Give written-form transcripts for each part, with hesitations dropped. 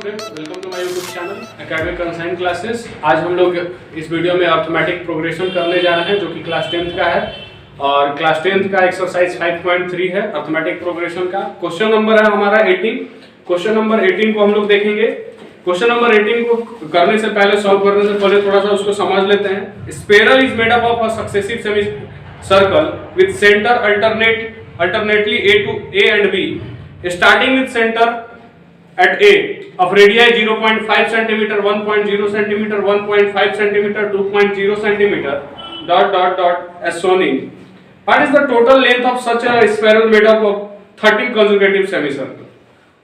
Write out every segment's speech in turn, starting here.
Student, welcome to my YouTube channel academic consign classes. आज हम लोग इस वीडियो में अर्थमेटिक प्रोग्रेशन करने जा रहे हैं जो कि क्लास 10th का है और क्लास 10th का एक्सरसाइज 5.3 है अर्थमेटिक प्रोग्रेशन का। क्वेश्चन नंबर है हमारा 18। क्वेश्चन नंबर 18 को हम लोग देखेंगे। क्वेश्चन नंबर 18 को करने से पहले, सॉल्व करने से पहले थोड़ा सा उसको समझ लेते हैं। Spiral is made up of a successive semi circle with centre alternately A and B, starting with center at A of radii 0.5 cm, 1.0 cm, 1.5 cm, 2.0 cm, as shown in. What is the total length of such a spiral made up of 13 consecutive semicircle?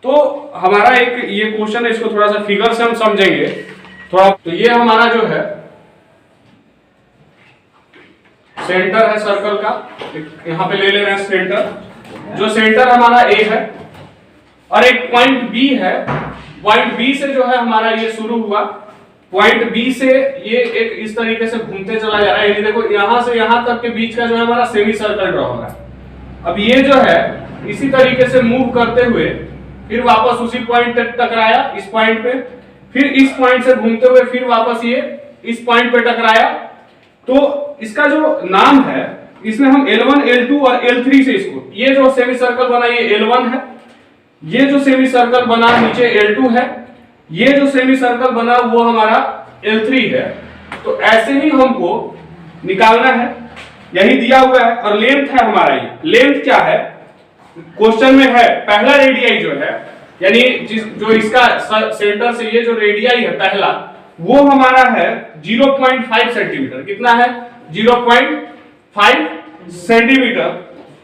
तो हमारा एक ये question है, इसको थोड़ा सा figure से हम समझेंगे थोड़ा। तो ये हमारा जो है सेंटर है सर्कल का, यहाँ पे ले ले रहे हैं सेंटर। जो सेंटर हमारा ए है और एक पॉइंट बी है। पॉइंट बी से जो है हमारा ये शुरू हुआ, पॉइंट बी से ये एक इस तरीके से घूमते चला जा रहा है। ये देखो यहां से यहां तक के बीच का जो है हमारा सेमी सर्कल ड्रॉ हो रहा है। अब ये जो है इसी तरीके से मूव करते हुए फिर वापस उसी पॉइंट तक टकराया, इस पॉइंट पे, फिर इस पॉइंट से घूमते हुए फिर वापस ये इस पॉइंट पे टकराया। तो इसका जो नाम है, इसमें हम L1, L2 और L3 से इसको, ये जो सेमी सर्कल बना ये L1 है, ये जो सेमी सर्कल बना नीचे L2 है, ये जो सेमी सर्कल बना वो हमारा L3 है। तो ऐसे ही हमको निकालना है, यही दिया हुआ है। और लेंथ है हमारा, ये लेंथ क्या है क्वेश्चन में है, पहला रेडियाई जो है, यानी जो इसका सेंटर से ये जो रेडियाई है पहला, वो हमारा है 0.5 सेंटीमीटर। कितना है? 0.5 सेंटीमीटर।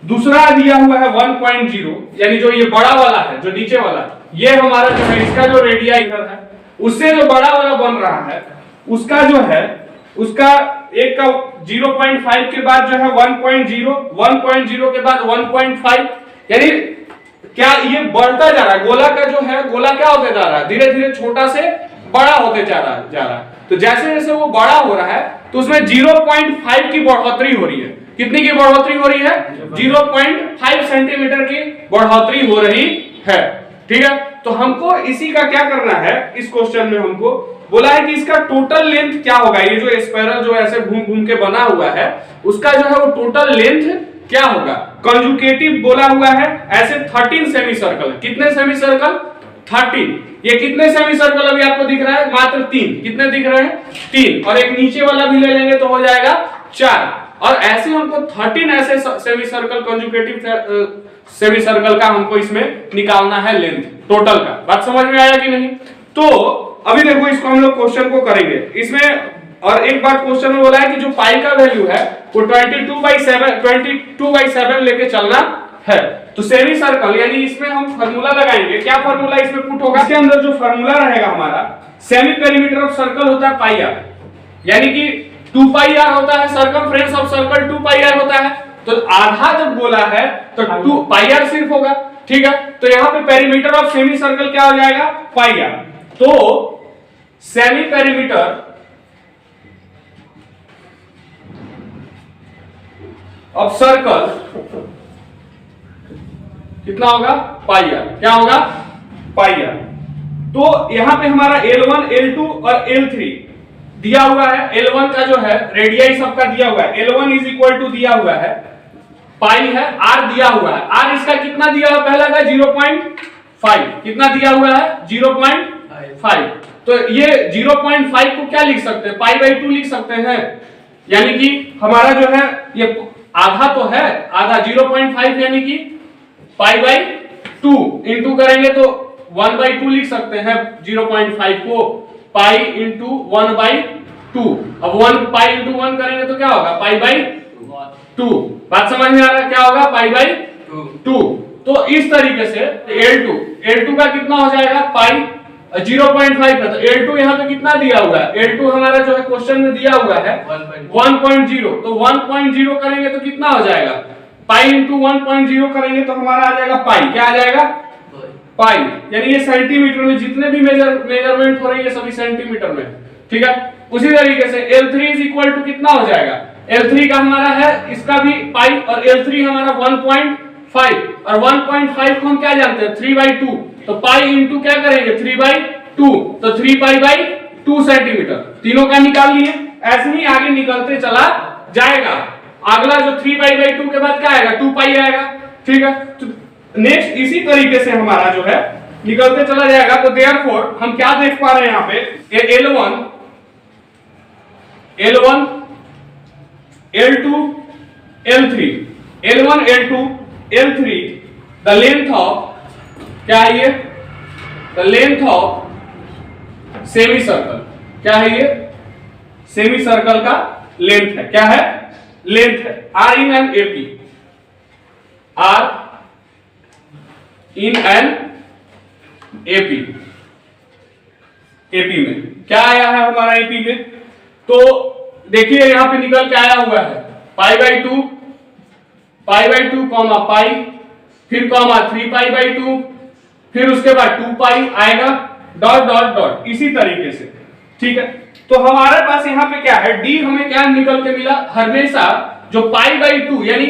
दूसरा दिया हुआ है 1.0, यानी जो ये बड़ा वाला है, जो नीचे वाला, ये हमारा जो है इसका जो रेडियाई है उससे जो बड़ा वाला बन रहा है उसका जो है, उसका एक का 0.5 के बाद जो है 1.0, 1.0 के बाद 1.5, यानी क्या ये बढ़ता जा रहा है। गोला का जो है, गोला क्या होते जा रहा है, धीरे धीरे छोटा से बड़ा होते जा रहा है। तो जैसे जैसे वो बड़ा हो रहा है तो उसमें 0.5 की बढ़ोतरी हो रही है। कितनी की बढ़ोतरी हो रही है? 0.5 सेंटीमीटर की बढ़ोतरी हो रही है। ठीक है, तो हमको इसी का क्या करना है, इस क्वेश्चन में हमको बोला है कि इसका टोटल लेंथ क्या होगा। ये जो स्पाइरल जो ऐसे घूम घूम के बना हुआ है उसका जो है वो टोटल लेंथ क्या होगा। कंजुगेटिव बोला हुआ है, ऐसे 13 सेमी सर्कल। कितने सेमी सर्कल? 13। ये कितने सेमी सर्कल अभी आपको दिख रहा है? मात्र 3। कितने दिख रहे हैं? 3। और एक नीचे वाला भी ले लेंगे तो हो जाएगा 4। और ऐसे हमको 13 ऐसे semi circle, conjugative semi circle का हमको इसमें निकालना है लेंथ टोटल का। बात समझ में आया कि नहीं? तो अभी देखो इसको हम लोग क्वेश्चन को करेंगे इसमें। और एक बात क्वेश्चन में बोला है कि जो पाई का वैल्यू है वो 22/7 लेके चलना है। तो सेमी सर्कल, यानी इसमें हम फार्मूला लगाएंगे। क्या फार्मूला इसमें पुट होगा? इसके अंदर जो फार्मूला रहेगा हमारा, सेमी पेरीमीटर ऑफ सर्कल होता है पाई आर, यानी कि 2 पाई आर होता है। Circumference of circle 2 pi R होता है। तो आधा जब गोला है तो 2 पाई आर सिर्फ होगा। ठीक है, तो यहाँ पे पेरीमीटर ऑफ सेमी सर्कल क्या हो जाएगा? पाई आर। तो सेमी पेरीमीटर ऑफ सर्कल कितना होगा? पाई आर। क्या होगा? पाई आर। तो यहां पे हमारा L1, L2 और L3 दिया हुआ है। L1 का जो है रेडियाई सबका दिया हुआ है। L1 इज इक्वल टू दिया हुआ है पाई है, R दिया हुआ है। R इसका कितना दिया हुआ? पहला का 0.5। कितना दिया हुआ है? 0.5। तो ये 0.5 को क्या लिख सकते हैं? π/2 लिख सकते हैं। यानी कि हमारा जो है ये आधा तो है, आधा 0.5 यानी कि π/2 इंटू करेंगे तो 1/2 लिख सकते हैं। 0.5 को पाई इंटू 1/2। अब 1 पाई इंटू 1 करेंगे तो क्या होगा? π/2। बात समझ में आ रहा है? क्या होगा? π/2। तो इस तरीके से L2 का कितना हो जाएगा? पाई 0.5 है। तो L2 यहाँ पे कितना दिया हुआ है? L2 हमारा जो है क्वेश्चन में दिया हुआ है 1.0। तो 1.0 करेंगे तो कितना हो जाएगा? पाई इंटू 1.0 करेंगे तो हमारा आ जाएगा पाई। क्या आ जाएगा? पाई। यानी ये सेंटीमीटर में जितने भी मेजरमेंट हो रहे हैं ये सभी सेंटीमीटर में। ठीक है, उसी तरीके से L3 इज इक्वल टू कितना हो जाएगा? L3 का हमारा है, इसका भी पाई, और L3 हमारा 1.5। और 1.5 को हम क्या जानते हैं? 3/2। तो पाई इंटू क्या करेंगे? 3/2 2, तो 3 पाई बाई 2 सेंटीमीटर, तीनों का निकाल लिए। ऐसे ही आगे निकलते चला जाएगा। अगला जो 3 पाई बाई 2 के बाद क्या आएगा, 2 पाई आएगा। ठीक है, तो नेक्स्ट इसी तरीके से हमारा जो है निकलते चला जाएगा। तो देयरफॉर हम क्या देख पा रहे हैं यहाँ पे, L1 L2 L3 L1 L2 L3 the length of, क्या है ये, the length of semi circle. क्या है ये, सेमी सर्कल का लेंथ है। क्या है, लेंथ है। R in N AP, R in N AP, AP में क्या आया है हमारा एपी में, तो देखिए यहां पे निकल के आया हुआ है पाई बाई 2 कॉमा पाई, फिर कॉमा 3 पाई बाई 2, फिर उसके बाद 2 पाई आएगा, डॉट डॉट डॉट, इसी तरीके से। ठीक है, तो हमारे पास यहाँ पे क्या है, डी हमें क्या निकल के मिला, हमेशा जो पाई बाई 2, यानी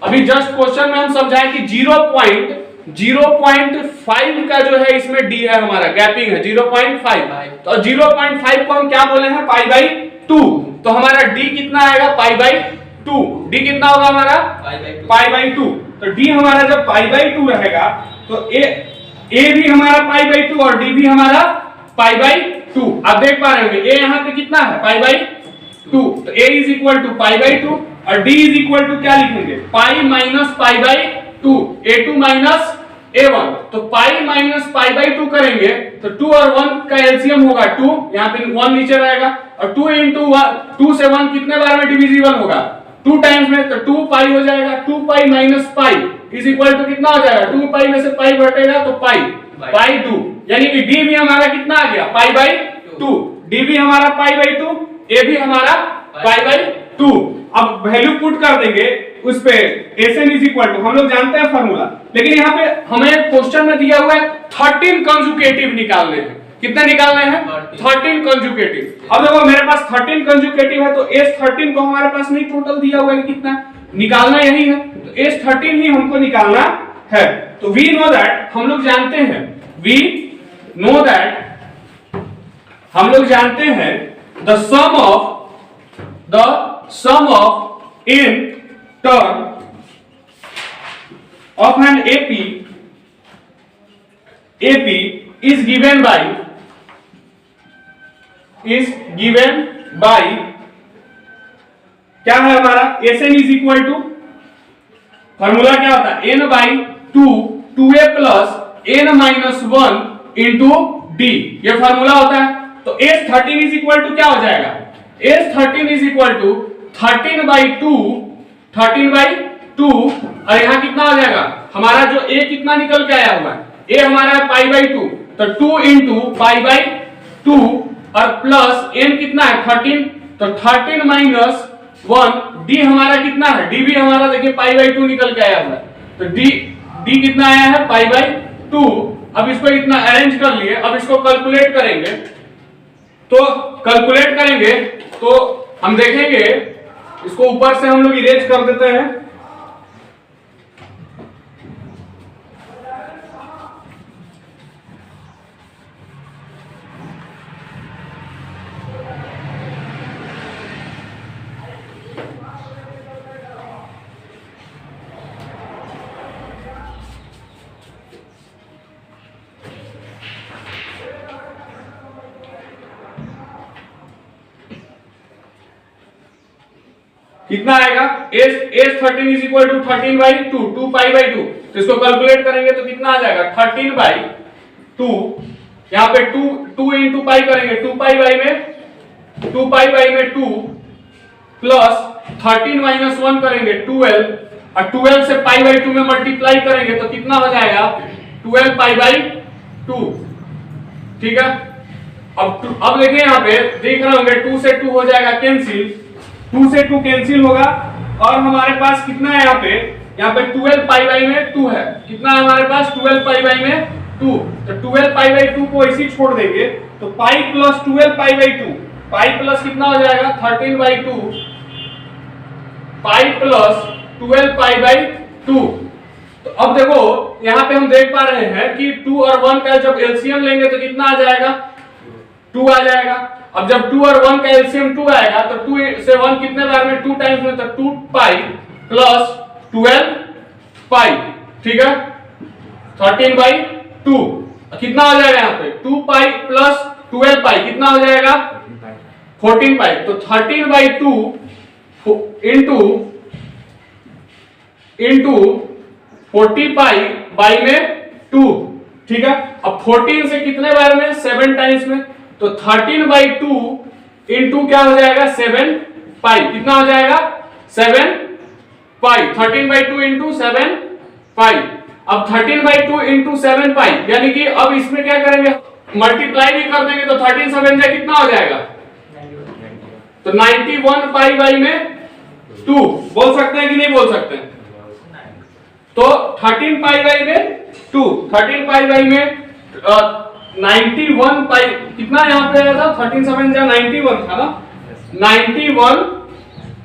अभी जस्ट क्वेश्चन में हम समझाएं कि 0.5 का जो है इसमें डी है, हमारा गैपिंग है 0.5, तो 0.5 को हम क्या बोले हैं, पाई बाई 2, तो हमारा डी कितना आएगा, पाई बाई 2। डी कितना होगा हमारा, पाई बाई 2। तो डी हमारा जब पाई बाई 2 रहेगा तो ए भी हमारा पाई बाई 2 और डी भी हमारा पाई बाई 2। आप देख पा रहे होंगे ए यहाँ पे कितना है, पाई बाई 2, तो A is equal to pi by 2 और डी इज इक्वल टू क्या लिखेंगे, pi minus pi by 2, A2 minus A1। तो पाई माइनस पाई बाई 2 करेंगे तो 2 और 1 का एलसीएम होगा 2, यहाँ पे 1 नीचे रहेगा, और 2 इंटू 2 से 1 कितने बार में डिविजिबल होगा, 2 टाइम्स में, तो 2 पाई हो जाएगा। 2 pi minus pi is equal to कितना हो जाएगा, 2 पाई में से पाई घटेगा तो पाई बाई 2, यानी कि डी भी हमारा कितना आ गया, पाई बाई 2। डी भी हमारा पाई बाई 2, ए भी हमारा पाई बाई 2। अब वैल्यू पुट कर देंगे उस पे, एसएन इज इक्वल टू, हम लोग जानते हैं फॉर्मूला, लेकिन यहाँ पे हमें क्वेश्चन में दिया हुआ है 13 कंजुकेटिव निकालने हैं। कितने निकालने हैं, 13 कंजुकेटिव। अब देखो मेरे पास 13 कंजुकेटिव है, तो S13 को हमारे पास नहीं टोटल दिया हुआ है कितना निकालना, यही है, तो S13 ही हमको निकालना है। तो वी नो दैट, हम लोग जानते हैं, वी नो दैट, हम लोग जानते हैं the sum of n term of an AP is given by क्या है हमारा, Sn is equal to, formula क्या होता है, n by 2 2a plus n minus 1 into d, ये फॉर्मूला होता है। तो S13 is equal to क्या हो जाएगा, S13 is equal to 13 by 2 और यहाँ कितना हो जाएगा, हमारा जो a कितना निकल के आया हुआ है, a हमारा है पाई बाई 2, तो 2 इंटू पाई बाई 2 और प्लस n कितना है 13, तो 13 माइनस 1, d हमारा कितना है, d भी हमारा देखिए पाई बाई 2 निकल के आया हुआ है, तो d कितना आया है, पाई बाई 2। अब इसको इतना अरेंज कर लिए, अब इसको कैलकुलेट करेंगे, तो कैलकुलेट करेंगे तो हम देखेंगे, इसको ऊपर से हम लोग इरेज कर देते हैं, कितना आएगा, S13 is equal to 13 by 2, 2 pi by 2, तो इसको कैलकुलेट करेंगे तो कितना आ जाएगा 13 बाई 2, यहाँ पे 2 इंटू पाई करेंगे, 2 पाई बाई में 2 प्लस 13 माइनस 1 करेंगे 12, और 12 से पाई बाई 2 में मल्टीप्लाई करेंगे तो कितना हो जाएगा 12 पाई बाई 2। ठीक है, अब देखिए यहाँ पे देख रहे होंगे 2 से 2 हो जाएगा कैंसिल, 2 से 2 कैंसिल होगा, और हमारे पास कितना है यहाँ पे 12 पाई बाई में 2 है, कितना है हमारे पास 12 पाई बाई में 2, तो 12 पाई बाई 2 को इसी छोड़ देंगे, तो pi plus 12 pi by 2, pi plus कितना हो जाएगा 13 by 2, pi plus 12 pi by 2। तो अब देखो यहाँ पे हम देख पा रहे हैं कि 2 और 1 का जब एलसीएम लेंगे तो कितना आ जाएगा, 2 आ जाएगा। अब जब 2 और 1 का एलसीएम 2 आएगा तो 2 से 1 कितने बार में, 2 टाइम्स में, तो 2 पाई प्लस 12 पाई, ठीक है, 13/2 कितना हो जाएगा यहाँ पे, 2 पाई प्लस 12 पाई कितना हो जाएगा, 14 पाई। तो 13/2 इंटू 40 पाई बाई में 2, ठीक है। अब 14 से कितने बार में, 7 टाइम्स में, तो 13/2 इंटू क्या हो जाएगा, 7 पाई कितना हो जाएगा, 7 पाई, 13/2 इंटू 7 पाई। अब 13/2 इंटू 7 पाई, यानी कि अब इसमें क्या करेंगे, मल्टीप्लाई भी कर देंगे तो 13 7 जा कितना हो जाएगा, तो 91 पाई बाई में 2 बोल सकते हैं कि नहीं बोल सकते हैं। तो 13 पाई बाई में 2, 13 पाई बाई में 91 पाई कितना यहां पे आया था, 13 7 जा 91 था ना, 91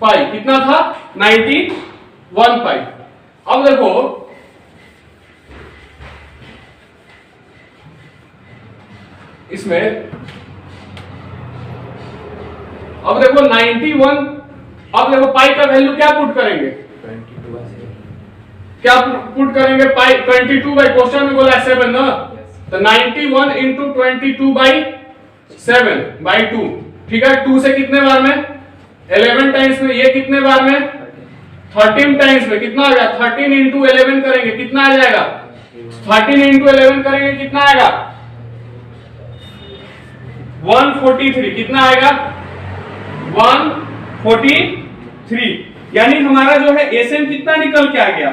पाई कितना था, 91 पाई। अब देखो इसमें, अब देखो 91, अब देखो पाई का वैल्यू क्या पुट करेंगे, क्या पुट करेंगे, पाई 22 बाई, क्वेश्चन में बोला 7 ना, तो 91 इंटू 22/7/2, ठीक है। 2 से कितने बार में, 11 टाइम्स में, ये कितने बार में, 13 टाइम्स में, कितना आ गया, 13 इंटू 11 करेंगे कितना आ जाएगा, 13 इंटू 11 करेंगे कितना आएगा, 143 कितना आएगा, 143, यानी हमारा जो है एसएम कितना निकल के आ गया,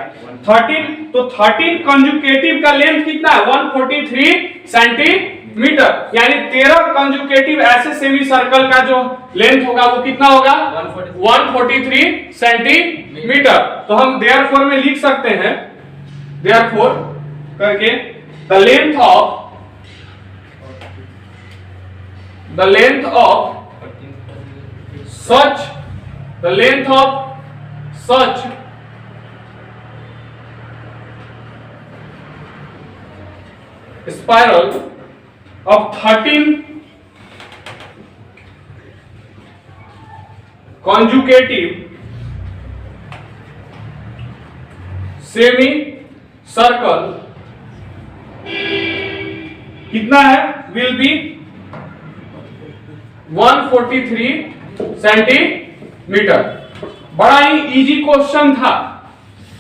13। तो 13 कंजुकेटिव का लेंथ कितना है, 143 सेंटीमीटर, यानी 13 कंजुकेटिव ऐसे सेमी सर्कल का जो लेंथ होगा वो कितना होगा, 143 सेंटीमीटर। तो हम देयरफॉर में लिख सकते हैं, देयरफॉर करके the length of such spiral of 13 conjugative semi circle कितना है, will be 143 सेंटीमीटर। बड़ा ही इजी क्वेश्चन था,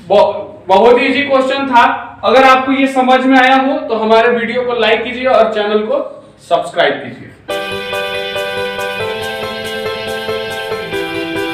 बहुत इजी क्वेश्चन था। अगर आपको ये समझ में आया हो तो हमारे वीडियो को लाइक कीजिए और चैनल को सब्सक्राइब कीजिए।